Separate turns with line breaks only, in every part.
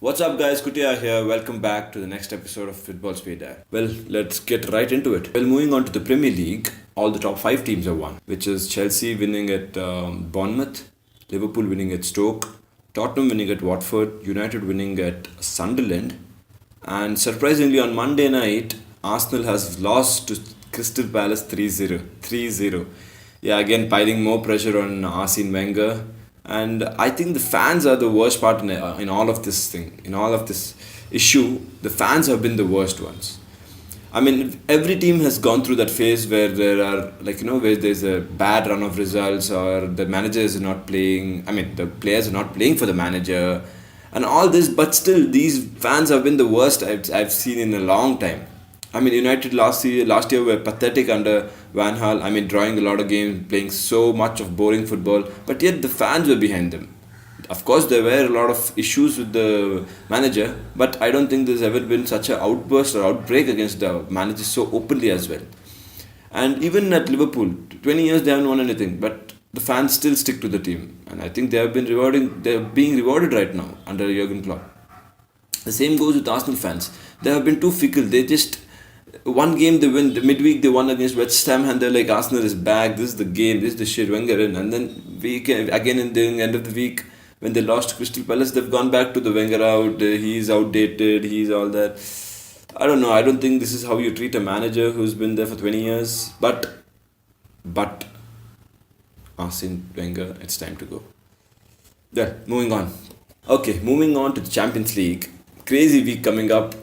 What's up, guys? Kuttaiah here. Welcome back to the next episode of Football Speed Dial. Well, let's get right into it. Well, moving on to the Premier League, all the top five teams have won, which is Chelsea winning at Bournemouth, Liverpool winning at Stoke, Tottenham winning at Watford, United winning at Sunderland, and surprisingly on Monday night, Arsenal has lost to Crystal Palace 3-0. 3-0. Yeah, again piling more pressure on Arsene Wenger. And I think the fans are the worst part in all of this thing, in all of this issue. The fans have been the worst ones. I mean, every team has gone through that phase where there are, where there's a bad run of results or the manager is not playing. I mean, the players are not playing for the manager and all this, but still, these fans have been the worst I've seen in a long time. I mean, United last year were pathetic under Van Gaal. I mean, drawing a lot of games, playing so much of boring football, but yet the fans were behind them. Of course, there were a lot of issues with the manager, but I don't think there's ever been such an outburst or outbreak against the manager so openly as well. And even at Liverpool, 20 years they haven't won anything, but the fans still stick to the team, and I think they're being rewarded right now under Jurgen Klopp. The same goes with Arsenal fans. They have been too fickle. They just one game they win, the midweek they won against West Ham, and they're like, Arsenal is back, this is the game, this is the shit, Wenger in. And then again in the end of the week, when they lost to Crystal Palace, they've gone back to the Wenger out, he's outdated, he's all that. I don't know, I don't think this is how you treat a manager who's been there for 20 years. But Arsene Wenger, it's time to go. Yeah, moving on. Okay, moving on to the Champions League. Crazy week coming up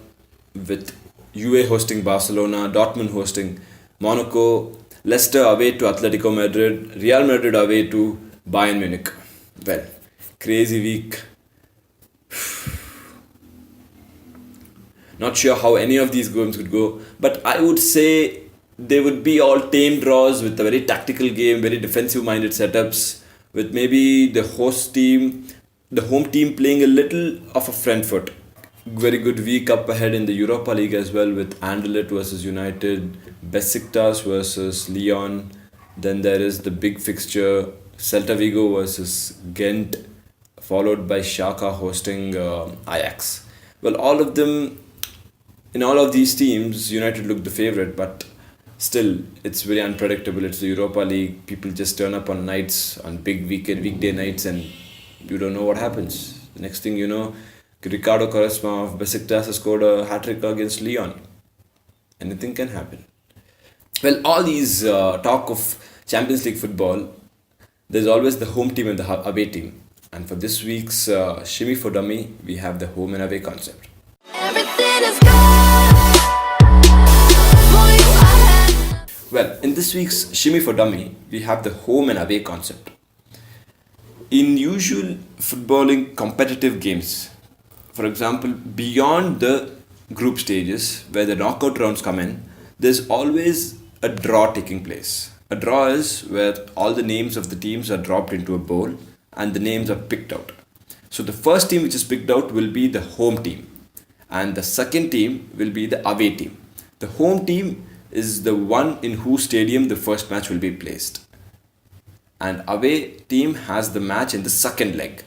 with UA hosting Barcelona, Dortmund hosting Monaco, Leicester away to Atletico Madrid, Real Madrid away to Bayern Munich. Well, crazy week. Not sure how any of these games could go, but I would say they would be all tame draws with a very tactical game, very defensive minded setups, with maybe the home team playing a little of a front foot. Very good week up ahead in the Europa League as well, with Anderlecht versus United, Besiktas versus Lyon. Then there is the big fixture, Celta Vigo versus Ghent, followed by Schalke hosting Ajax. Well, in all of these teams, United looked the favourite, but still, it's very unpredictable. It's the Europa League. People just turn up on nights, on big weekday nights, and you don't know what happens. The next thing you know, Ricardo Quaresma of Besiktas has scored a hat-trick against Lyon. Anything can happen. Well, all these talk of Champions League football, there's always the home team and the away team. And for this week's Shimmy for Dummy, we have the home and away concept.
Everything is good.
Well, in this week's Shimmy for Dummy, we have the home and away concept. In usual footballing competitive games, for example, beyond the group stages where the knockout rounds come in, there's always a draw taking place. A draw is where all the names of the teams are dropped into a bowl and the names are picked out. So the first team which is picked out will be the home team, and the second team will be the away team. The home team is the one in whose stadium the first match will be placed, and away team has the match in the second leg.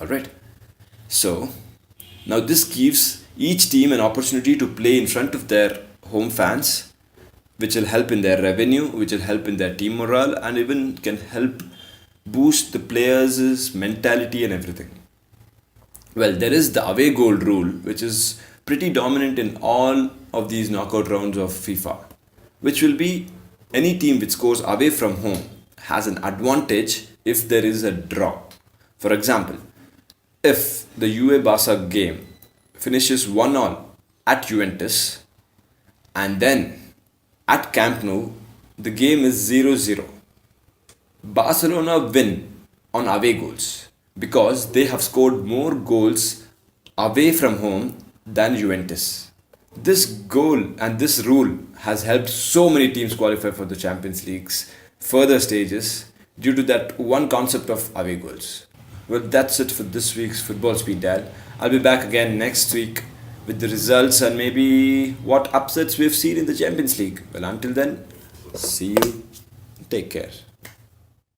Alright. So, now this gives each team an opportunity to play in front of their home fans, which will help in their revenue, which will help in their team morale, and even can help boost the players' mentality and everything. Well, there is the away goal rule, which is pretty dominant in all of these knockout rounds of FIFA, which will be any team which scores away from home has an advantage if there is a draw. For example, if the UA Barca game finishes 1-1 at Juventus, and then at Camp Nou the game is 0-0, Barcelona win on away goals because they have scored more goals away from home than Juventus. This goal and this rule has helped so many teams qualify for the Champions League's further stages due to that one concept of away goals. Well, that's it for this week's Football Speed Dial. I'll be back again next week with the results and maybe what upsets we've seen in the Champions League. Well, until then, see you. Take care.